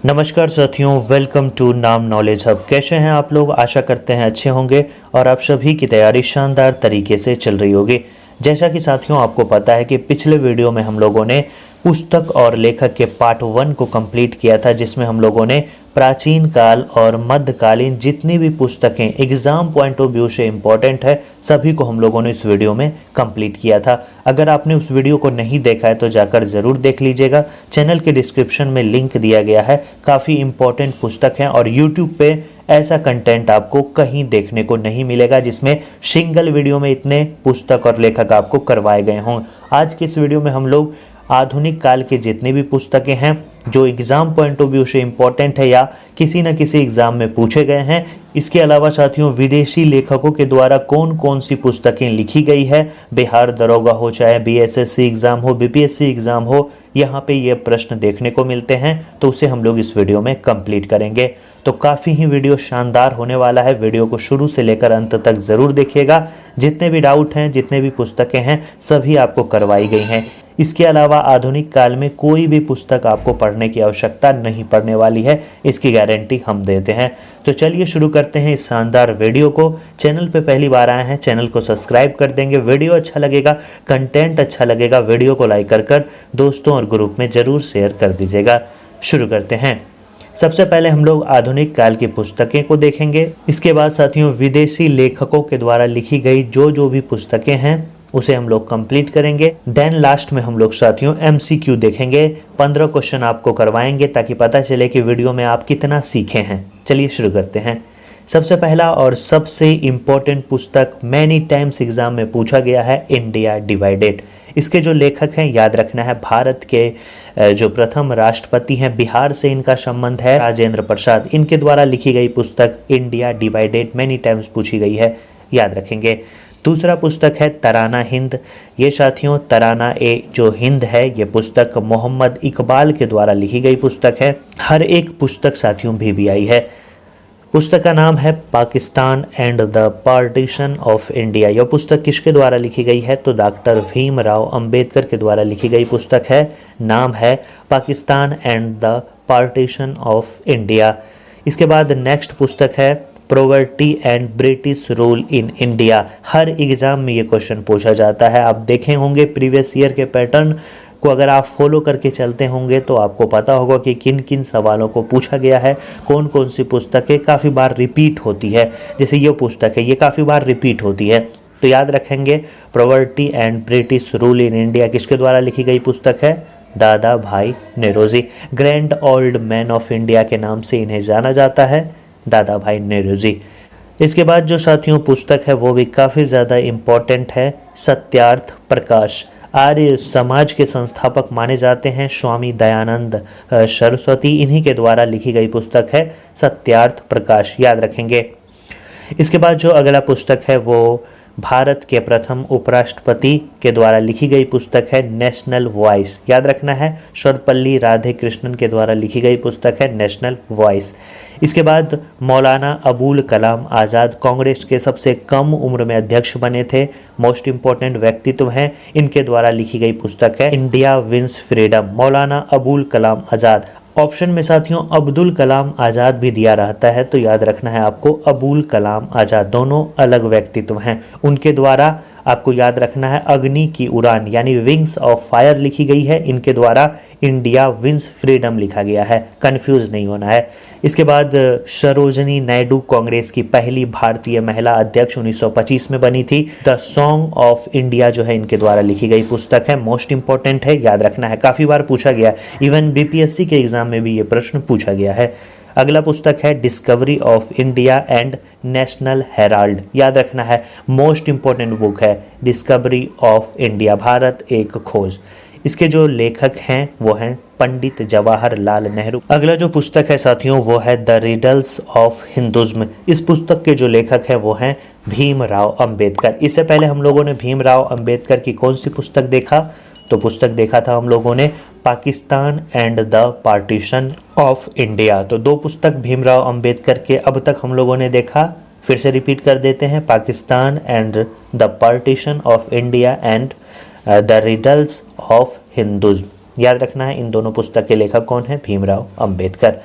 नमस्कार साथियों, welcome to नाम नॉलेज हब। कैसे हैं आप लोग? आशा करते हैं अच्छे होंगे और आप सभी की तैयारी शानदार तरीके से चल रही होगी। जैसा कि साथियों आपको पता है कि पिछले वीडियो में हम लोगों ने पुस्तक और लेखक के पार्ट 1 को कंप्लीट किया था, जिसमें हम लोगों ने प्राचीन काल और मध्यकालीन जितनी भी पुस्तकें एग्जाम पॉइंट ऑफ व्यू से इम्पोर्टेंट है सभी को हम लोगों ने इस वीडियो में कंप्लीट किया था। अगर आपने उस वीडियो को नहीं देखा है तो जाकर ज़रूर देख लीजिएगा। चैनल के डिस्क्रिप्शन में लिंक दिया गया है। काफ़ी इम्पोर्टेंट पुस्तक है और यूट्यूब पे ऐसा कंटेंट आपको कहीं देखने को नहीं मिलेगा जिसमें सिंगल वीडियो में इतने पुस्तक और लेखक आपको करवाए गए हों। आज के इस वीडियो में हम लोग आधुनिक काल के जितने भी पुस्तकें हैं जो एग्ज़ाम पॉइंट ऑफ व्यू से इम्पोर्टेंट है या किसी न किसी एग्ज़ाम में पूछे गए हैं, इसके अलावा साथियों विदेशी लेखकों के द्वारा कौन कौन सी पुस्तकें लिखी गई है, बिहार दरोगा हो चाहे बीएसएससी एग्ज़ाम हो, बीपीएससी एग्ज़ाम हो, यहाँ पे ये प्रश्न देखने को मिलते हैं, तो उसे हम लोग इस वीडियो में कंप्लीट करेंगे। तो काफ़ी ही वीडियो शानदार होने वाला है। वीडियो को शुरू से लेकर अंत तक ज़रूर देखिएगा। जितने भी डाउट हैं, जितने भी पुस्तकें हैं, सभी आपको करवाई गई हैं। इसके अलावा आधुनिक काल में कोई भी पुस्तक आपको पढ़ने की आवश्यकता नहीं पड़ने वाली है, इसकी गारंटी हम देते हैं। तो चलिए शुरू करते हैं इस शानदार वीडियो को। चैनल पे पहली बार आए हैं, चैनल को सब्सक्राइब कर देंगे। वीडियो अच्छा लगेगा, कंटेंट अच्छा लगेगा, वीडियो को लाइक कर दोस्तों और ग्रुप में ज़रूर शेयर कर दीजिएगा। शुरू करते हैं। सबसे पहले हम लोग आधुनिक काल की पुस्तकें को देखेंगे। इसके बाद साथियों विदेशी लेखकों के द्वारा लिखी गई जो भी पुस्तकें हैं उसे हम लोग कंप्लीट करेंगे। देन लास्ट में हम लोग साथियों MCQ देखेंगे। 15 क्वेश्चन आपको करवाएंगे ताकि पता चले कि वीडियो में आप कितना सीखे हैं। चलिए शुरू करते हैं। सबसे पहला और सबसे इम्पोर्टेंट पुस्तक मैनी टाइम्स एग्जाम में पूछा गया है, इंडिया डिवाइडेड। इसके जो लेखक हैं याद रखना है, भारत के जो प्रथम राष्ट्रपति हैं, बिहार से इनका संबंध है, राजेंद्र प्रसाद। इनके द्वारा लिखी गई पुस्तक इंडिया डिवाइडेड मैनी टाइम्स पूछी गई है, याद रखेंगे। दूसरा पुस्तक है तराना हिंद। ये साथियों तराना ए जो हिंद है, ये पुस्तक मोहम्मद इकबाल के द्वारा लिखी गई पुस्तक है। हर एक पुस्तक साथियों भी आई है। पुस्तक का नाम है Pakistan and the partition of India. यह पुस्तक किसके द्वारा लिखी गई है? तो डॉक्टर भीमराव अंबेडकर के द्वारा लिखी गई पुस्तक है। नाम है Pakistan and the partition of India. इसके बाद नेक्स्ट पुस्तक है poverty and British rule in India. Her exam में ये क्वेश्चन पूछा जाता है। आप देखे होंगे प्रीवियस ईयर के पैटर्न को अगर आप फॉलो करके चलते होंगे तो आपको पता होगा कि किन किन सवालों को पूछा गया है, कौन कौन सी पुस्तकें काफ़ी बार रिपीट होती है। जैसे ये पुस्तक है, ये काफ़ी बार रिपीट होती है, तो याद रखेंगे poverty and British rule in India किसके द्वारा लिखी गई पुस्तक है? Dadabhai Naoroji. Grand old man of India के नाम से इन्हें जाना जाता है, दादा भाई नेहरूजी। इसके बाद जो साथियों पुस्तक है वो भी काफ़ी ज़्यादा इम्पोर्टेंट है, सत्यार्थ प्रकाश। आर्य समाज के संस्थापक माने जाते हैं स्वामी दयानंद सरस्वती। इन्हीं के द्वारा लिखी गई पुस्तक है सत्यार्थ प्रकाश, याद रखेंगे। इसके बाद जो अगला पुस्तक है वो भारत के प्रथम उपराष्ट्रपति के द्वारा लिखी गई पुस्तक है नेशनल वॉइस, याद रखना है। सर्वपल्ली राधाकृष्णन के द्वारा लिखी गई पुस्तक है नेशनल वॉइस। इसके बाद मौलाना अबुल कलाम आज़ाद कांग्रेस के सबसे कम उम्र में अध्यक्ष बने थे, मोस्ट इम्पोर्टेंट व्यक्तित्व हैं। इनके द्वारा लिखी गई पुस्तक है India wins freedom, Maulana Abul Kalam Azad. Option में साथियों अब्दुल कलाम आज़ाद भी दिया रहता है, तो याद रखना है आपको अबुल कलाम आज़ाद, दोनों अलग व्यक्तित्व हैं। उनके द्वारा आपको याद रखना है अग्नि की उड़ान यानी विंग्स ऑफ फायर लिखी गई है। इनके द्वारा इंडिया विंस फ्रीडम लिखा गया है, कंफ्यूज नहीं होना है। इसके बाद सरोजनी नायडू कांग्रेस की पहली भारतीय महिला अध्यक्ष 1925 में बनी थी। द सॉन्ग ऑफ इंडिया जो है इनके द्वारा लिखी गई पुस्तक है, मोस्ट इंपॉर्टेंट है, याद रखना है। काफ़ी बार पूछा गया, इवन बीपीएससी के एग्जाम में भी ये प्रश्न पूछा गया है। अगला पुस्तक है discovery of India and national Herald, याद रखना है, मोस्ट इंपॉर्टेंट बुक है डिस्कवरी ऑफ इंडिया, भारत एक खोज। इसके जो लेखक हैं वो हैं पंडित जवाहरलाल नेहरू। अगला जो पुस्तक है साथियों वो है द रिडल्स ऑफ हिंदुज्म। इस पुस्तक के जो लेखक हैं वो हैं भीमराव अंबेडकर। इससे पहले हम लोगों ने भीमराव अंबेडकर की कौन सी पुस्तक देखा? तो पुस्तक देखा था हम लोगों ने Pakistan and the partition of India. तो दो पुस्तक भीमराव अंबेडकर के अब तक हम लोगों ने देखा, फिर से रिपीट कर देते हैं, Pakistan and the partition of India and the riddles of Hinduism. याद रखना है इन दोनों पुस्तक के लेखक कौन है, भीमराव अंबेडकर।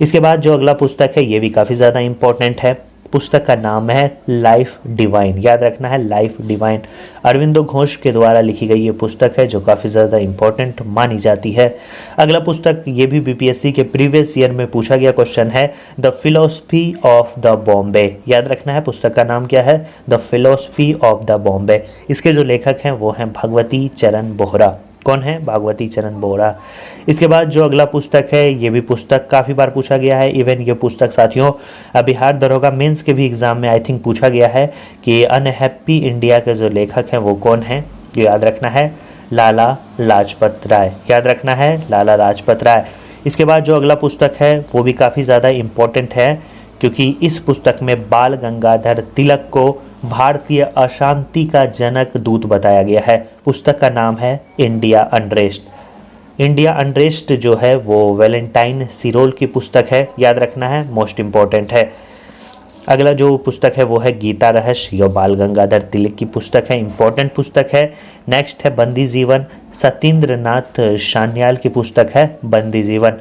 इसके बाद जो अगला पुस्तक है ये भी काफ़ी ज़्यादा इंपॉर्टेंट है। पुस्तक का नाम है लाइफ डिवाइन, याद रखना है लाइफ डिवाइन। अरविंदो घोष के द्वारा लिखी गई ये पुस्तक है जो काफ़ी ज़्यादा इंपॉर्टेंट मानी जाती है। अगला पुस्तक ये भी बीपीएससी के प्रीवियस ईयर में पूछा गया क्वेश्चन है, the philosophy of the Bombay. याद रखना है पुस्तक का नाम क्या है, the philosophy of the Bombay. इसके जो लेखक हैं वो हैं भगवती चरण बोहरा। कौन है, भागवती चरण बोहरा। इसके बाद जो अगला पुस्तक है ये भी पुस्तक काफ़ी बार पूछा गया है। इवन ये पुस्तक साथियों बिहार दरोगा मेंस के भी एग्जाम में आई थिंक पूछा गया है कि अनहैप्पी इंडिया के जो लेखक हैं वो कौन हैं। याद रखना है लाला लाजपत राय, याद रखना है लाला लाजपत राय। इसके बाद जो अगला पुस्तक है वो भी काफ़ी ज़्यादा इम्पोर्टेंट है क्योंकि इस पुस्तक में बाल गंगाधर तिलक को भारतीय अशांति का जनक दूत बताया गया है। पुस्तक का नाम है इंडिया अनरेस्ट। इंडिया अनरेस्ट जो है वो वैलेंटाइन सिरोल की पुस्तक है, याद रखना है, मोस्ट इम्पॉर्टेंट है। अगला जो पुस्तक है वो है गीता रहस्य, यह बाल गंगाधर तिलक की पुस्तक है, इंपॉर्टेंट पुस्तक है। नेक्स्ट है बंदी जीवन, सत्येंद्र नाथ सान्याल की पुस्तक है बंदी जीवन।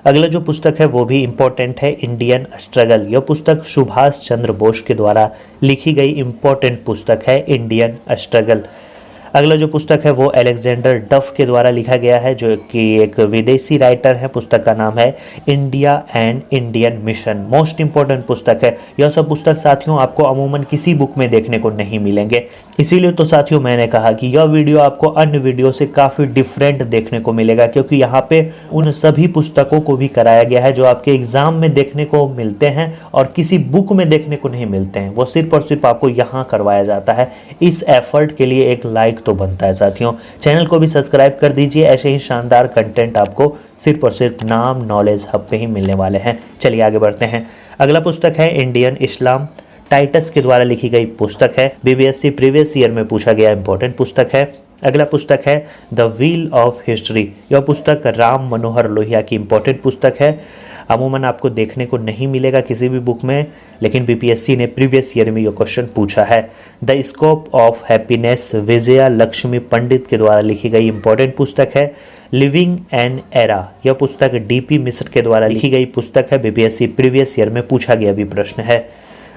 अगला जो पुस्तक है वो भी इम्पोर्टेंट है, इंडियन स्ट्रगल। यह पुस्तक सुभाष चंद्र बोस के द्वारा लिखी गई इम्पोर्टेंट पुस्तक है, इंडियन स्ट्रगल। अगला जो पुस्तक है वो अलेक्जेंडर डफ के द्वारा लिखा गया है जो कि एक विदेशी राइटर है। पुस्तक का नाम है India and Indian mission, most important पुस्तक है। यह सब पुस्तक साथियों आपको अमूमन किसी बुक में देखने को नहीं मिलेंगे, इसीलिए तो साथियों मैंने कहा कि यह वीडियो आपको अन्य वीडियो से काफ़ी डिफरेंट देखने को मिलेगा क्योंकि यहाँ पे उन सभी पुस्तकों को भी कराया गया है जो आपके एग्जाम में देखने को मिलते हैं और किसी बुक में देखने को नहीं मिलते हैं, वो सिर्फ और सिर्फ आपको यहाँ करवाया जाता है। इस एफर्ट के लिए एक लाइक तो बनता है साथियों। चैनल को भी सब्सक्राइब कर दीजिए, ऐसे ही शानदार कंटेंट आपको सिर्फ और सिर्फ नाम नॉलेज हब पे ही मिलने वाले हैं। चलिए आगे बढ़ते हैं। अगला पुस्तक है इंडियन इस्लाम, टाइटस के द्वारा लिखी गई पुस्तक है, बीबीएससी प्रीवियस ईयर में पूछा गया इंपॉर्टेंट पुस्तक है। अगला पुस्तक है द व्हील ऑफ हिस्ट्री, यह पुस्तक राम मनोहर लोहिया की इंपॉर्टेंट पुस्तक है। अमूमन आपको देखने को नहीं मिलेगा किसी भी बुक में, लेकिन बीपीएससी ने प्रीवियस ईयर में यह क्वेश्चन पूछा है। The scope of happiness, Vijaya Lakshmi Pandit के द्वारा लिखी गई इंपॉर्टेंट पुस्तक है। लिविंग एन एरा, यह पुस्तक डीपी मिश्र के द्वारा लिखी गई पुस्तक है, बीपीएससी प्रीवियस ईयर में पूछा गया भी प्रश्न है।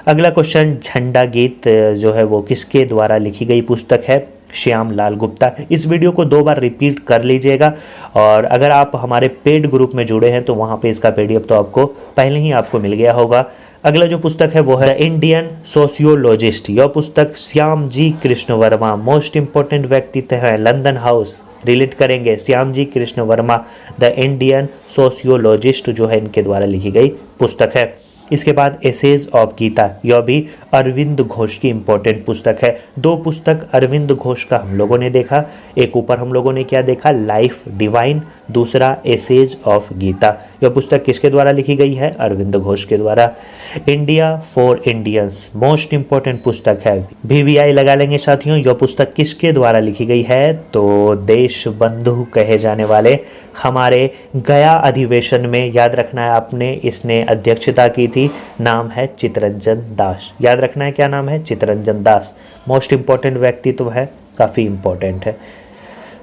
अगला क्वेश्चन, झंडा गीत जो है वो किसके द्वारा लिखी गई पुस्तक है, श्याम लाल गुप्ता। इस वीडियो को 2 बार रिपीट कर लीजिएगा और अगर आप हमारे पेड ग्रुप में जुड़े हैं तो वहाँ पे इसका पीडीएफ तो आपको पहले ही आपको मिल गया होगा। अगला जो पुस्तक है वो है इंडियन सोशियोलॉजिस्ट, यह पुस्तक श्याम जी कृष्ण वर्मा, मोस्ट इंपॉर्टेंट व्यक्तित्व है, लंदन हाउस रिलेट करेंगे। Shyam ji Krishna Varma the Indian sociologist जो है इनके द्वारा लिखी गई पुस्तक है। इसके बाद एसेज ऑफ गीता, यह भी अरविंद घोष की इंपॉर्टेंट पुस्तक है। 2 पुस्तक अरविंद घोष का हम लोगों ने देखा, एक ऊपर हम लोगों ने क्या देखा, लाइफ डिवाइन, दूसरा एसेज ऑफ गीता। यह पुस्तक किसके द्वारा लिखी गई है, अरविंद घोष के द्वारा। India for Indians, most important पुस्तक है, VVI लगा लेंगे साथियों। यह पुस्तक किसके द्वारा लिखी गई है, तो देश बंधु कहे जाने वाले हमारे गया अधिवेशन में, याद रखना है आपने, इसने अध्यक्षता की थी, नाम है चितरंजन दास। याद रखना है क्या नाम है, चितरंजन दास, मोस्ट इंपॉर्टेंट व्यक्तित्व है, काफ़ी इंपॉर्टेंट है।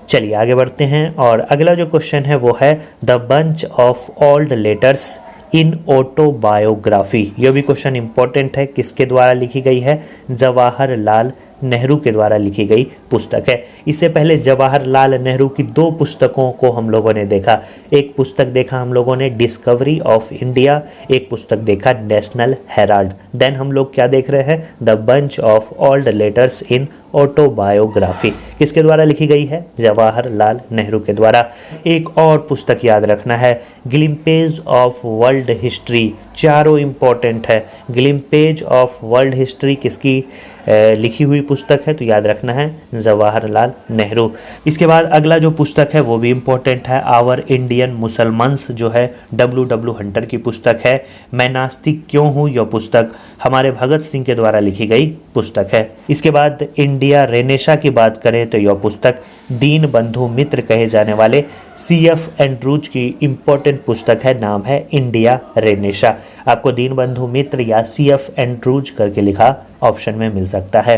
चलिए आगे बढ़ते हैं और अगला जो क्वेश्चन है वो है the bunch of old letters in autobiography. यह भी क्वेश्चन इंपॉर्टेंट है, किसके द्वारा लिखी गई है, जवाहरलाल नेहरू के द्वारा लिखी गई पुस्तक है। इससे पहले जवाहरलाल नेहरू की 2 पुस्तकों को हम लोगों ने देखा, एक पुस्तक देखा हम लोगों ने डिस्कवरी ऑफ इंडिया, एक पुस्तक देखा नेशनल हेराल्ड। देन हम लोग क्या देख रहे हैं, the bunch of old letters in autobiography, किसके द्वारा लिखी गई है, जवाहरलाल नेहरू के द्वारा। एक और पुस्तक याद रखना है, ग्लिम्पेज ऑफ वर्ल्ड हिस्ट्री, चारों इंपॉर्टेंट है। ग्लिम्पेज ऑफ वर्ल्ड हिस्ट्री किसकी लिखी हुई पुस्तक है, तो याद रखना है जवाहरलाल नेहरू। इसके बाद अगला जो पुस्तक है वो भी इम्पोर्टेंट है, आवर इंडियन मुसलमान्स जो है W हंटर की पुस्तक है। मैं नास्तिक क्यों हूँ, यह पुस्तक हमारे भगत सिंह के द्वारा लिखी गई पुस्तक है। इसके बाद इंडिया रेनेशा की बात करें तो यह पुस्तक दीन बंधु मित्र कहे जाने वाले CF एंड्रूज की इम्पोर्टेंट पुस्तक है, नाम है इंडिया रेनेशा। आपको दीन बंधु मित्र या CF एंड्रूज करके लिखा ऑप्शन में मिल सकता है।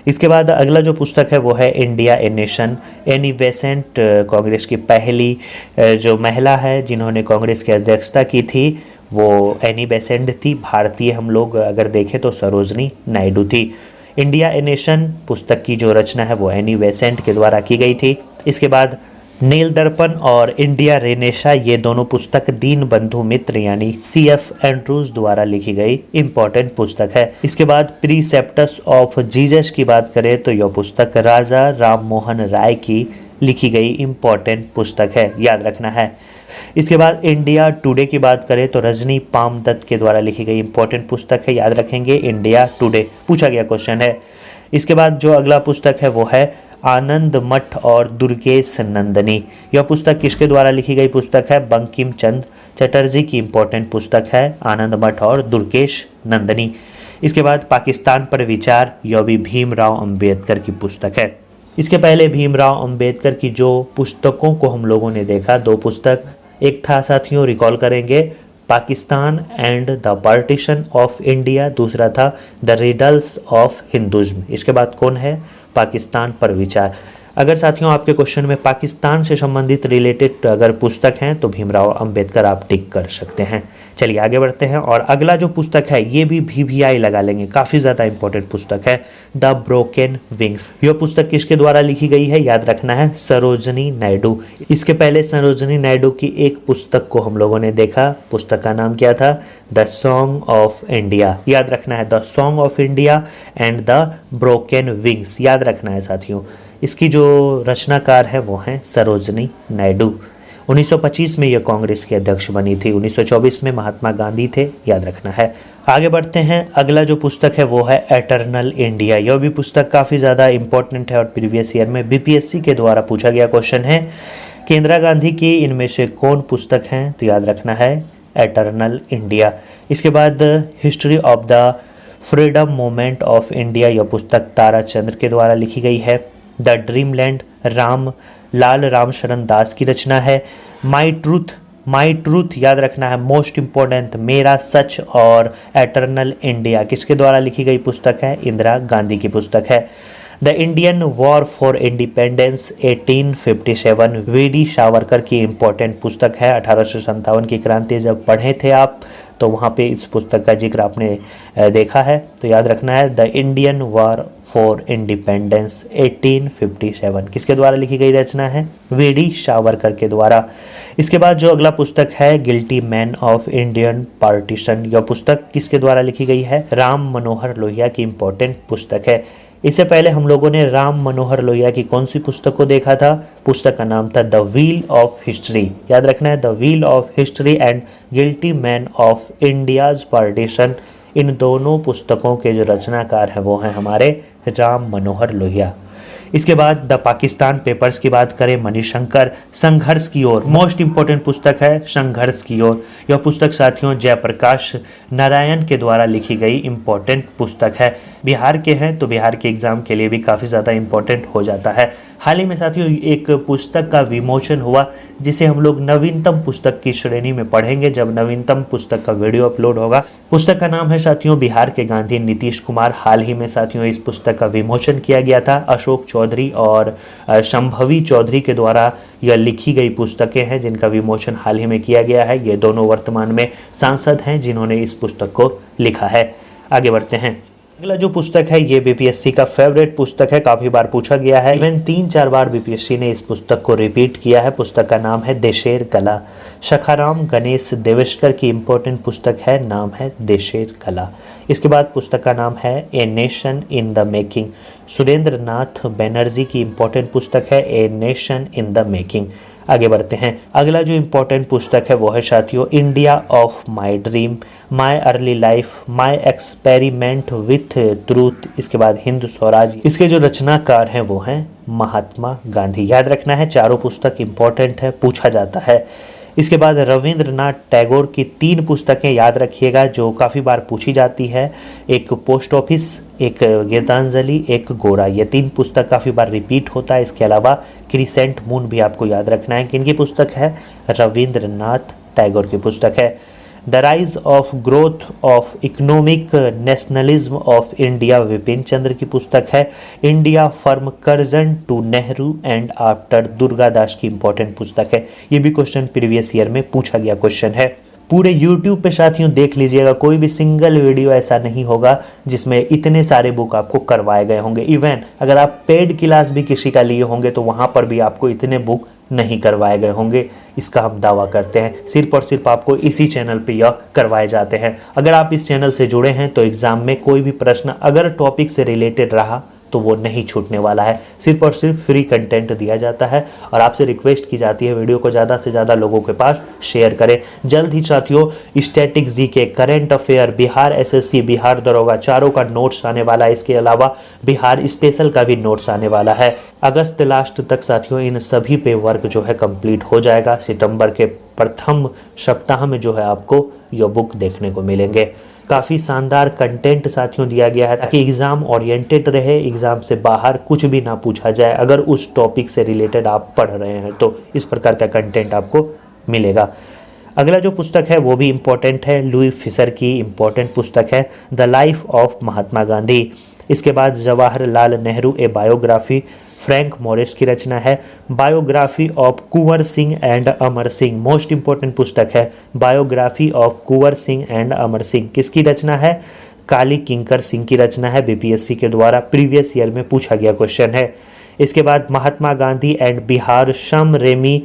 इसके बाद अगला जो पुस्तक है वो है India a nation. Annie Besant Congress की पहली जो महिला है जिन्होंने कांग्रेस की अध्यक्षता की थी वो एनी बेसेंट थी। भारतीय हम लोग अगर देखें तो सरोजनी नायडू थी। इंडिया ए नेशन पुस्तक की जो रचना है वो एनी बेसेंट के द्वारा की गई थी। इसके बाद नील दर्पण और इंडिया रेनेशा ये दोनों पुस्तक दीन बंधु मित्र यानी CF एंड्रूज द्वारा लिखी गई इंपॉर्टेंट पुस्तक है। इसके बाद प्रीसेप्टस ऑफ जीसस की बात करें तो यह पुस्तक राजा राम मोहन राय की लिखी गई इंपॉर्टेंट पुस्तक है, याद रखना है। इसके बाद इंडिया टुडे की बात करें तो रजनी पामदत्त के द्वारा लिखी गई इंपॉर्टेंट पुस्तक है, याद रखेंगे इंडिया टुडे, पूछा गया क्वेश्चन है। इसके बाद जो अगला पुस्तक है वो है आनंद मठ और दुर्गेश नंदनी। यह पुस्तक किसके द्वारा लिखी गई पुस्तक है? बंकिम चंद्र चटर्जी की इंपॉर्टेंट पुस्तक है आनंद मठ और दुर्गेश नंदनी। इसके बाद पाकिस्तान पर विचार, यह भी भीमराव अंबेडकर की पुस्तक है। इसके पहले भीमराव अंबेडकर की जो पुस्तकों को हम लोगों ने देखा, दो पुस्तक, एक था साथियों रिकॉल करेंगे Pakistan and the partition of India, दूसरा था द रिडल्स ऑफ हिंदुज्म। इसके बाद कौन है? पाकिस्तान पर विचार। अगर साथियों आपके क्वेश्चन में पाकिस्तान से संबंधित रिलेटेड अगर पुस्तक हैं तो भीमराव अंबेडकर आप टिक कर सकते हैं। चलिए आगे बढ़ते हैं और अगला जो पुस्तक है ये भी VVI लगा लेंगे, काफ़ी ज़्यादा इंपॉर्टेंट पुस्तक है, द ब्रोकन विंग्स। यह पुस्तक किसके द्वारा लिखी गई है? याद रखना है सरोजनी नायडू। इसके पहले सरोजनी नायडू की एक पुस्तक को हम लोगों ने देखा, पुस्तक का नाम क्या था? द सॉन्ग ऑफ इंडिया, याद रखना है the song of India and the broken wings, याद रखना है साथियों। इसकी जो रचनाकार है वो हैं सरोजनी नायडू। 1925 में यह कांग्रेस के अध्यक्ष बनी थी, 1924 में महात्मा गांधी थे, याद रखना है। आगे बढ़ते हैं, अगला जो पुस्तक है वो है एटर्नल इंडिया। यह भी पुस्तक काफ़ी ज़्यादा इंपॉर्टेंट है और प्रीवियस ईयर में BPSC के द्वारा पूछा गया क्वेश्चन है। कि इंदिरा गांधी की इनमें से कौन पुस्तक हैं? तो याद रखना है एटर्नल इंडिया। इसके बाद history of the freedom movement of India, यह पुस्तक ताराचंद्र के द्वारा लिखी गई है। द ड्रीमलैंड लाल रामशरण दास की रचना है। माई ट्रूथ याद रखना है मोस्ट इम्पोर्टेंट, मेरा सच और एटर्नल इंडिया किसके द्वारा लिखी गई पुस्तक है? इंदिरा गांधी की पुस्तक है। The Indian war for independence 1857 VD. Savarkar की इंपॉर्टेंट पुस्तक है। 1857 की क्रांति जब पढ़े थे आप तो वहाँ पे इस पुस्तक का जिक्र आपने देखा है, तो याद रखना है the Indian war for independence 1857 किसके द्वारा लिखी गई रचना है? वी.डी. सावरकर के द्वारा। इसके बाद जो अगला पुस्तक है guilty man of Indian partition, यह पुस्तक किसके द्वारा लिखी गई है? राम मनोहर लोहिया की इंपॉर्टेंट पुस्तक है। इससे पहले हम लोगों ने राम मनोहर लोहिया की कौन सी पुस्तक को देखा था? पुस्तक का नाम था द व्हील ऑफ हिस्ट्री, याद रखना है the wheel of history and guilty man of India's partition. इन दोनों पुस्तकों के जो रचनाकार हैं वो हैं हमारे राम मनोहर लोहिया। इसके बाद द पाकिस्तान पेपर्स की बात करें, मणिशंकर संघर्ष की ओर, मोस्ट इंपॉर्टेंट पुस्तक है संघर्ष की ओर। यह पुस्तक साथियों जयप्रकाश नारायण के द्वारा लिखी गई इंपॉर्टेंट पुस्तक है। बिहार के हैं तो बिहार के एग्जाम के लिए भी काफ़ी ज़्यादा इंपॉर्टेंट हो जाता है। हाल ही में साथियों एक पुस्तक का विमोचन हुआ जिसे हम लोग नवीनतम पुस्तक की श्रेणी में पढ़ेंगे जब नवीनतम पुस्तक का वीडियो अपलोड होगा। पुस्तक का नाम है साथियों बिहार के गांधी नीतीश कुमार। हाल ही में साथियों इस पुस्तक का विमोचन किया गया था। अशोक चौधरी और संभवी चौधरी के द्वारा यह लिखी गई पुस्तकें हैं जिनका विमोचन हाल ही में किया गया है। ये दोनों वर्तमान में सांसद हैं जिन्होंने इस पुस्तक को लिखा है। आगे बढ़ते हैं, अगला जो पुस्तक है ये BPSC का फेवरेट पुस्तक है, काफ़ी बार पूछा गया है, इवन 3-4 बार BPSC ने इस पुस्तक को रिपीट किया है। पुस्तक का नाम है देशेर कला। सखाराम गणेश देवेशकर की इंपॉर्टेंट पुस्तक है, नाम है देशेर कला। इसके बाद पुस्तक का नाम है a nation in the making. Surendra Nath Banerjee की इंपॉर्टेंट पुस्तक है a nation in the making. आगे बढ़ते हैं, अगला जो इंपॉर्टेंट पुस्तक है वो है साथियों India of my dream, my early life, my experiment with truth. इसके बाद हिंद स्वराज। इसके जो रचनाकार हैं वो हैं महात्मा गांधी। याद रखना है चारों पुस्तक इंपॉर्टेंट है, पूछा जाता है। इसके बाद रविंद्रनाथ टैगोर की 3 पुस्तकें याद रखिएगा जो काफ़ी बार पूछी जाती है, एक पोस्ट ऑफिस, एक गीतांजलि, एक गोरा। ये 3 पुस्तक काफ़ी बार रिपीट होता है। इसके अलावा क्रिसेंट मून भी आपको याद रखना है कि इनकी पुस्तक है, रविंद्रनाथ टैगोर की पुस्तक है। The rise of growth of economic nationalism of India Vipin Chandra की पुस्तक है। India from Curzon to Nehru and after Durgadas की इंपॉर्टेंट पुस्तक है। ये भी क्वेश्चन प्रीवियस ईयर में पूछा गया क्वेश्चन है। पूरे YouTube पे साथियों देख लीजिएगा, कोई भी सिंगल वीडियो ऐसा नहीं होगा जिसमें इतने सारे बुक आपको करवाए गए होंगे। इवन अगर आप पेड क्लास भी किसी का लिए होंगे तो वहाँ पर भी आपको इतने बुक नहीं करवाए गए होंगे, इसका हम दावा करते हैं। सिर्फ और सिर्फ आपको इसी चैनल पे यह करवाए जाते हैं। अगर आप इस चैनल से जुड़े हैं तो एग्ज़ाम में कोई भी प्रश्न अगर टॉपिक से रिलेटेड रहा तो वो नहीं छूटने वाला है। सिर्फ और सिर्फ फ्री कंटेंट दिया जाता है और आपसे रिक्वेस्ट की जाती है वीडियो को ज़्यादा से ज़्यादा लोगों के पास शेयर करें। जल्द ही साथियों statics GK, current affair, Bihar SSC, Bihar दरोगा चारों का नोट्स आने वाला है। इसके अलावा बिहार स्पेशल का भी नोट्स आने वाला है। अगस्त लास्ट तक साथियों इन सभी पे वर्क जो है कंप्लीट हो जाएगा। सितंबर के प्रथम सप्ताह में जो है आपको यह बुक देखने को मिलेंगे। काफ़ी शानदार कंटेंट साथियों दिया गया है ताकि एग्ज़ाम ओरिएंटेड रहे, एग्ज़ाम से बाहर कुछ भी ना पूछा जाए अगर उस टॉपिक से रिलेटेड आप पढ़ रहे हैं तो इस प्रकार का कंटेंट आपको मिलेगा। अगला जो पुस्तक है वो भी इम्पोर्टेंट है, लुई फिशर की इम्पोर्टेंट पुस्तक है the life of Mahatma Gandhi. इसके बाद Jawaharlal Nehru a biography, Frank Morris की रचना है। Biography of Kunwar Singh and Amar Singh, most important पुस्तक है। Biography of Kunwar Singh and Amar Singh किसकी रचना है? काली किंकर सिंह की रचना है। बीपीएससी के द्वारा प्रीवियस ईयर में पूछा गया क्वेश्चन है। इसके बाद Mahatma Gandhi and Bihar some ramie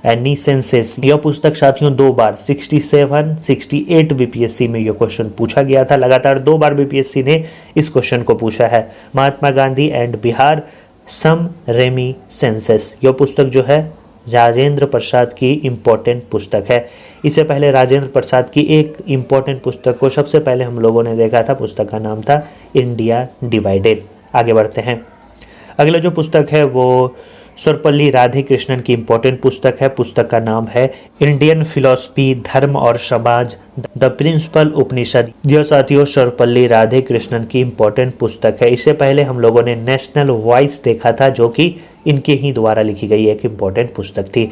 नीसेंसेस, यह पुस्तक साथियों 2 बार 67, 68 बीपीएससी में यह क्वेश्चन पूछा गया था। लगातार 2 बार बीपीएससी ने इस क्वेश्चन को पूछा है। Mahatma Gandhi and Bihar some reminiscences, यह पुस्तक जो है राजेंद्र प्रसाद की इम्पोर्टेंट पुस्तक है। इससे पहले राजेंद्र प्रसाद की एक इम्पोर्टेंट पुस्तक को सबसे पहले हम लोगों ने देखा था, पुस्तक का नाम था इंडिया डिवाइडेड। आगे बढ़ते हैं। अगला जो पुस्तक है वो सर्वपल्ली राधाकृष्णन की इम्पोर्टेंट पुस्तक है। पुस्तक का नाम है इंडियन फिलॉसफी, धर्म और समाज, द प्रिंसिपल उपनिषद। यह साथियों सर्वपल्ली राधाकृष्णन की इम्पोर्टेंट पुस्तक है। इससे पहले हम लोगों ने नेशनल वॉइस देखा था जो कि इनके ही द्वारा लिखी गई एक इम्पोर्टेंट पुस्तक थी।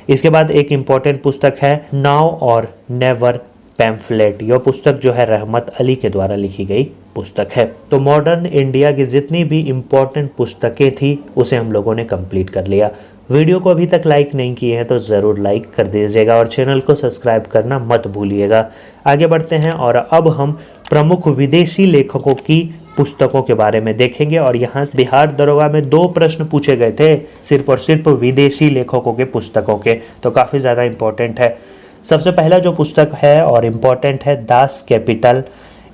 इसके बाद एक इम्पोर्टेंट पुस्तक है नाउ और नेवर पैम्फलेट। यह पुस्तक जो है रहमत अली के द्वारा लिखी गई पुस्तक है। तो मॉडर्न इंडिया की जितनी भी इम्पोर्टेंट पुस्तकें थी उसे हम लोगों ने कंप्लीट कर लिया। वीडियो को अभी तक लाइक नहीं किए हैं तो ज़रूर लाइक कर दीजिएगा और चैनल को सब्सक्राइब करना मत भूलिएगा। आगे बढ़ते हैं और अब हम प्रमुख विदेशी लेखकों की पुस्तकों के बारे में देखेंगे। और यहाँ से बिहार दरोगा में 2 प्रश्न पूछे गए थे सिर्फ और सिर्फ विदेशी लेखकों के पुस्तकों के, तो काफ़ी ज़्यादा इम्पोर्टेंट है। सबसे पहला जो पुस्तक है और इम्पोर्टेंट है दास कैपिटल।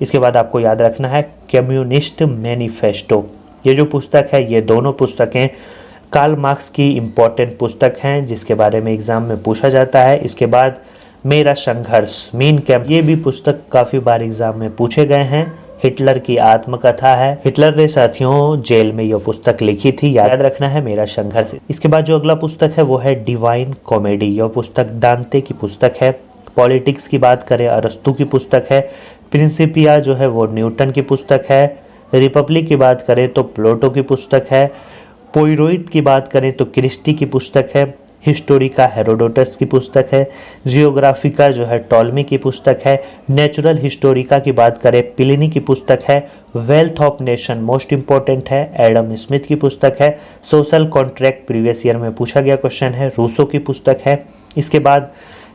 इसके बाद आपको याद रखना है कम्युनिस्ट मैनिफेस्टो। ये जो पुस्तक है ये दोनों पुस्तकें कार्ल मार्क्स की इम्पोर्टेंट पुस्तक हैं जिसके बारे में एग्ज़ाम में पूछा जाता है। इसके बाद मेरा संघर्ष, मीन कैंप, ये भी पुस्तक काफ़ी बार एग्ज़ाम में पूछे गए हैं। हिटलर की आत्मकथा है। हिटलर ने साथियों जेल में यह पुस्तक लिखी थी, याद रखना है मेरा संघर्ष। इसके बाद जो अगला पुस्तक है वो है डिवाइन कॉमेडी। यह पुस्तक दांते की पुस्तक है। पॉलिटिक्स की बात करें अरस्तु की पुस्तक है। प्रिंसिपिया जो है वो न्यूटन की पुस्तक है। रिपब्लिक की बात करें तो प्लेटो की पुस्तक है। पोइरोइड की बात करें तो क्रिस्टी की पुस्तक है। हिस्टोरिका हेरोडोटस की पुस्तक है। जियोग्राफिका जो है टॉलमी की पुस्तक है। नेचुरल हिस्टोरिका की बात करें प्लिनी की पुस्तक है। Wealth of nation most important है, एडम स्मिथ की पुस्तक है। सोशल कॉन्ट्रैक्ट प्रीवियस ईयर में पूछा गया क्वेश्चन है, रूसो की पुस्तक है। इसके बाद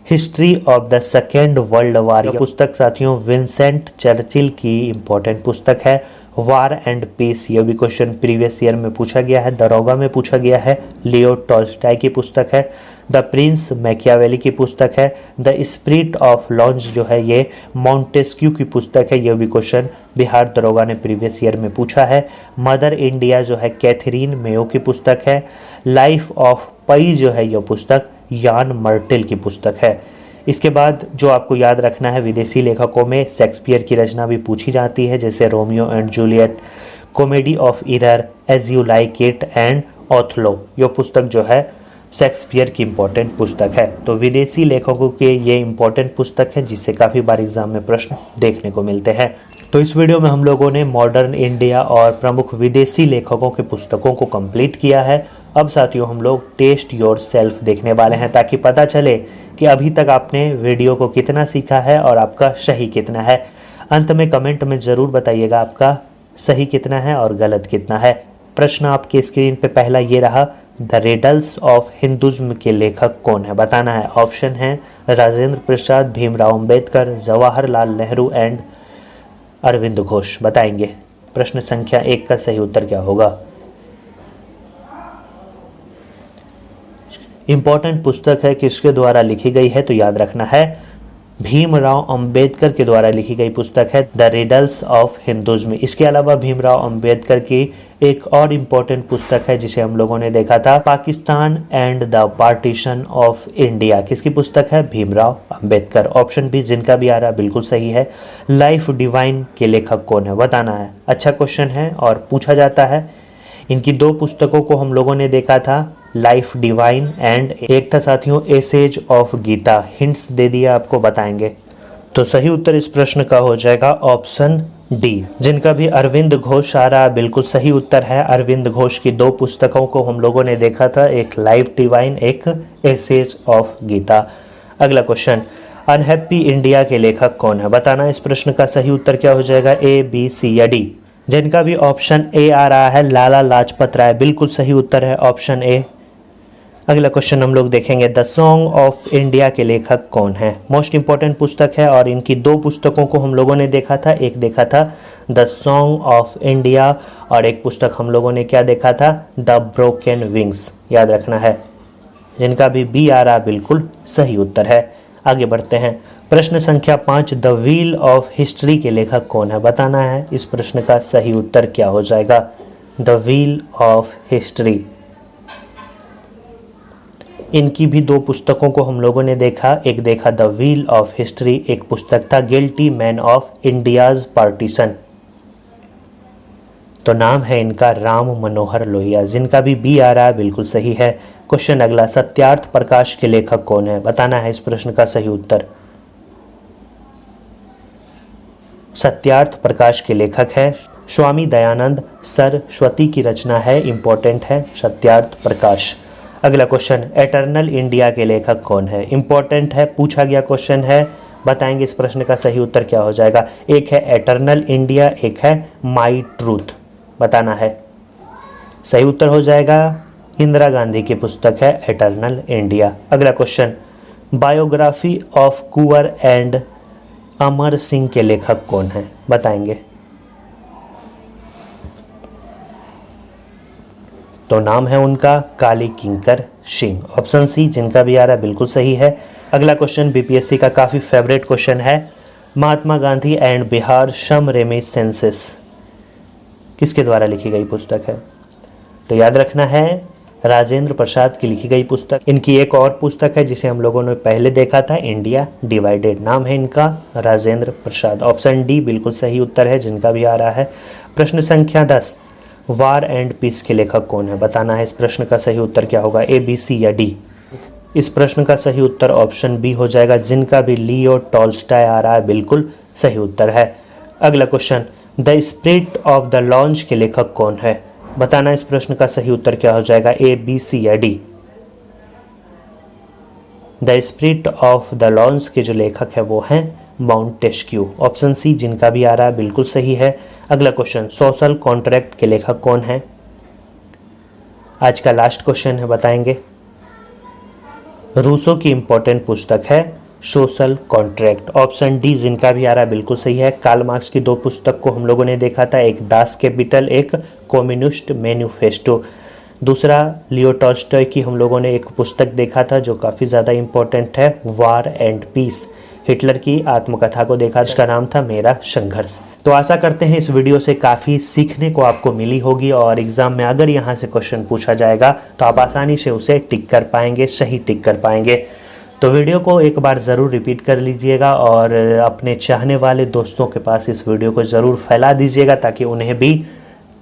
history of the second world war, पुस्तक साथियों विंसेंट चर्चिल की इम्पोर्टेंट पुस्तक है। वार एंड पीस, यह भी क्वेश्चन प्रीवियस ईयर में पूछा गया है, दरोगा में पूछा गया है। लियो टॉल्स्टॉय की पुस्तक है। द प्रिंस मैकियावेली की पुस्तक है। द स्पिरिट ऑफ लॉन्च जो है ये मॉन्टेस्क्यू की पुस्तक है, यह भी क्वेश्चन बिहार दरोगा ने प्रीवियस ईयर में पूछा है। मदर इंडिया जो है कैथरीन मेयो की पुस्तक है। लाइफ ऑफ पई जो है यह पुस्तक यान मर्टेल की पुस्तक है। इसके बाद जो आपको याद रखना है विदेशी लेखकों में शेक्सपियर की रचना भी पूछी जाती है, जैसे Romeo and Juliet, comedy of error, as you like it and Othello. यह पुस्तक जो है शेक्सपियर की इम्पोर्टेंट पुस्तक है। तो विदेशी लेखकों के ये इम्पोर्टेंट पुस्तक है जिससे काफ़ी बार एग्जाम में प्रश्न देखने को मिलते हैं। तो इस वीडियो में हम लोगों ने मॉडर्न इंडिया और प्रमुख विदेशी लेखकों के पुस्तकों को कंप्लीट किया है। अब साथियों हम लोग टेस्ट योर सेल्फ देखने वाले हैं ताकि पता चले कि अभी तक आपने वीडियो को कितना सीखा है और आपका सही कितना है। अंत में कमेंट में ज़रूर बताइएगा आपका सही कितना है और गलत कितना है। प्रश्न आपकी स्क्रीन पे पहला ये रहा, द रिडल्स ऑफ हिंदुज्म के लेखक कौन है, बताना है। ऑप्शन है राजेंद्र प्रसाद, भीमराव अंबेडकर, जवाहरलाल नेहरू एंड अरविंद घोष। बताएंगे। प्रश्न संख्या 1 का सही उत्तर क्या होगा। इंपॉर्टेंट पुस्तक है, किसके द्वारा लिखी गई है, तो याद रखना है भीमराव अंबेडकर के द्वारा लिखी गई पुस्तक है द रिडल्स ऑफ हिंदुज्म। इसके अलावा भीमराव अंबेडकर की एक और इम्पोर्टेंट पुस्तक है जिसे हम लोगों ने देखा था, Pakistan and the partition of India. किसकी पुस्तक है, भीमराव अंबेडकर। ऑप्शन बी जिनका भी आ रहा बिल्कुल सही है। लाइफ डिवाइन के लेखक कौन है, बताना है। अच्छा क्वेश्चन है और पूछा जाता है। इनकी 2 पुस्तकों को हम लोगों ने देखा था, लाइफ डिवाइन एंड एक था साथियों एसेज ऑफ गीता। हिंट्स दे दिया आपको, बताएंगे। तो सही उत्तर इस प्रश्न का हो जाएगा ऑप्शन डी, जिनका भी अरविंद घोष आ रहा बिल्कुल सही उत्तर है। अरविंद घोष की 2 पुस्तकों को हम लोगों ने देखा था, एक लाइफ डिवाइन, एक एसेज ऑफ गीता। अगला क्वेश्चन, अनहैप्पी इंडिया के लेखक कौन है, बताना। इस प्रश्न का सही उत्तर क्या हो जाएगा, ए, बी, सी या डी। जिनका भी ऑप्शन ए आ रहा है लाला लाजपत राय, बिल्कुल सही उत्तर है ऑप्शन ए। अगला क्वेश्चन हम लोग देखेंगे, द सॉन्ग ऑफ इंडिया के लेखक कौन है। मोस्ट इंपॉर्टेंट पुस्तक है और इनकी 2 पुस्तकों को हम लोगों ने देखा था। एक देखा था द सॉन्ग ऑफ इंडिया और एक पुस्तक हम लोगों ने क्या देखा था, द ब्रोकन विंग्स। याद रखना है। जिनका भी बी आ रहा बिल्कुल सही उत्तर है। आगे बढ़ते हैं। प्रश्न संख्या 5, द व्हील ऑफ हिस्ट्री के लेखक कौन है, बताना है। इस प्रश्न का सही उत्तर क्या हो जाएगा, द व्हील ऑफ हिस्ट्री। इनकी भी 2 पुस्तकों को हम लोगों ने देखा, एक देखा द व्हील ऑफ हिस्ट्री, एक पुस्तक था guilty man of India's partition. तो नाम है इनका राम मनोहर लोहिया। जिनका भी बी आ रहा है बिल्कुल सही है। क्वेश्चन अगला, सत्यार्थ प्रकाश के लेखक कौन है, बताना है। इस प्रश्न का सही उत्तर, सत्यार्थ प्रकाश के लेखक है स्वामी दयानंद सरस्वती की रचना है, इंपॉर्टेंट है सत्यार्थ प्रकाश। अगला क्वेश्चन, एटर्नल इंडिया के लेखक कौन है, इंपॉर्टेंट है, पूछा गया क्वेश्चन है। बताएंगे इस प्रश्न का सही उत्तर क्या हो जाएगा। एक है एटर्नल इंडिया, एक है माई ट्रूथ। बताना है। सही उत्तर हो जाएगा इंदिरा गांधी की पुस्तक है एटर्नल इंडिया। अगला question, biography of Kunwar and Amar Singh के लेखक कौन है, बताएंगे। तो नाम है उनका काली किंकर सिंह। ऑप्शन सी जिनका भी आ रहा है बिल्कुल सही है। अगला क्वेश्चन बीपीएससी का काफ़ी फेवरेट क्वेश्चन है, महात्मा गांधी एंड बिहार सम रेमिसेंसेस किसके द्वारा लिखी गई पुस्तक है। तो याद रखना है राजेंद्र प्रसाद की लिखी गई पुस्तक। इनकी एक और पुस्तक है जिसे हम लोगों ने पहले देखा था, इंडिया डिवाइडेड। नाम है इनका राजेंद्र प्रसाद। ऑप्शन डी बिल्कुल सही उत्तर है जिनका भी आ रहा है। प्रश्न संख्या 10, वार एंड पीस के लेखक कौन है, बताना है। इस प्रश्न का सही उत्तर क्या होगा, ए, बी, सी या डी। इस प्रश्न का सही उत्तर ऑप्शन बी हो जाएगा। जिनका भी लियो टॉल्स्टॉय आ रहा है बिल्कुल सही उत्तर है। अगला question, the spirit of the launch के लेखक कौन है, बताना। इस प्रश्न का सही उत्तर क्या हो जाएगा, ए, बी, सी या D. The spirit of the launch के जो लेखक है वो हैं मॉन्टेस्क्यू। ऑप्शन सी जिनका भी आ रहा है बिल्कुल सही है। अगला क्वेश्चन, सोशल कॉन्ट्रैक्ट के लेखक कौन है। आज का लास्ट क्वेश्चन है, बताएंगे। रूसो की इंपॉर्टेंट पुस्तक है सोशल कॉन्ट्रैक्ट। ऑप्शन डी जिनका भी आ रहा है बिल्कुल सही है। कार्ल मार्क्स की 2 पुस्तक को हम लोगों ने देखा था, एक दास कैपिटल, एक कम्युनिस्ट मैनिफेस्टो। दूसरा लियो टॉल्स्टॉय की हम लोगों ने एक पुस्तक देखा था जो काफ़ी ज़्यादा इम्पोर्टेंट है, वार एंड पीस। हिटलर की आत्मकथा को देखा, जिसका नाम था मेरा संघर्ष। तो आशा करते हैं इस वीडियो से काफ़ी सीखने को आपको मिली होगी और एग्जाम में अगर यहाँ से क्वेश्चन पूछा जाएगा तो आप आसानी से उसे टिक कर पाएंगे, सही टिक कर पाएंगे। तो वीडियो को एक बार ज़रूर रिपीट कर लीजिएगा और अपने चाहने वाले दोस्तों के पास इस वीडियो को ज़रूर फैला दीजिएगा ताकि उन्हें भी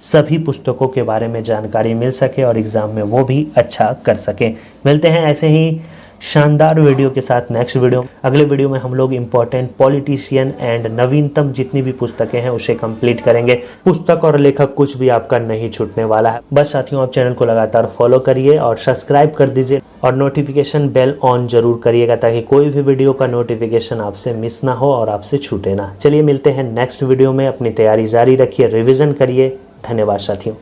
सभी पुस्तकों के बारे में जानकारी मिल सके और एग्ज़ाम में वो भी अच्छा कर सकें। मिलते हैं ऐसे ही शानदार वीडियो के साथ नेक्स्ट वीडियो। अगले वीडियो में हम लोग इम्पोर्टेंट पॉलिटिशियन एंड नवीनतम जितनी भी पुस्तकें हैं उसे कंप्लीट करेंगे। पुस्तक और लेखक कुछ भी आपका नहीं छूटने वाला है। बस साथियों, आप चैनल को लगातार फॉलो करिए और सब्सक्राइब कर दीजिए और नोटिफिकेशन बेल ऑन जरूर करिएगा ताकि कोई भी वीडियो का नोटिफिकेशन आपसे मिस ना हो और आपसे छूटे ना। चलिए मिलते हैं नेक्स्ट वीडियो में। अपनी तैयारी जारी रखिए, रिविजन करिए। धन्यवाद साथियों।